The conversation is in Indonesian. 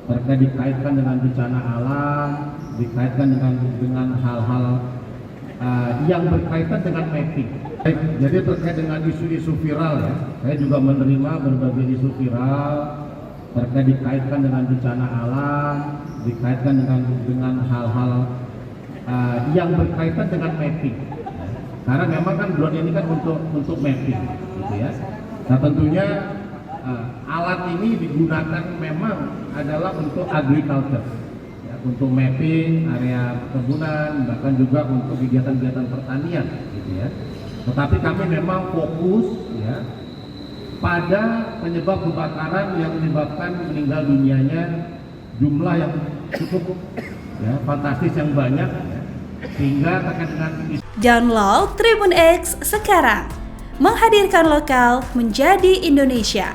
mereka dikaitkan dengan bencana alam, dikaitkan dengan hal-hal yang berkaitan dengan mapping. Jadi terkait dengan isu-isu viral ya, saya juga menerima berbagai isu viral terkait dikaitkan dengan bencana alam, dikaitkan dengan hal-hal yang berkaitan dengan mapping. Karena memang kan drone ini kan untuk mapping, gitu ya. Nah tentunya alat ini digunakan memang adalah untuk agriculture, ya, untuk mapping area perkebunan, bahkan juga untuk kegiatan-kegiatan pertanian, gitu ya. Tetapi kami memang fokus ya pada penyebab kebakaran yang menyebabkan meninggal dunianya jumlah yang cukup ya fantastis yang banyak ya, sehingga terkait dengan Download Tribun X sekarang, menghadirkan lokal menjadi Indonesia.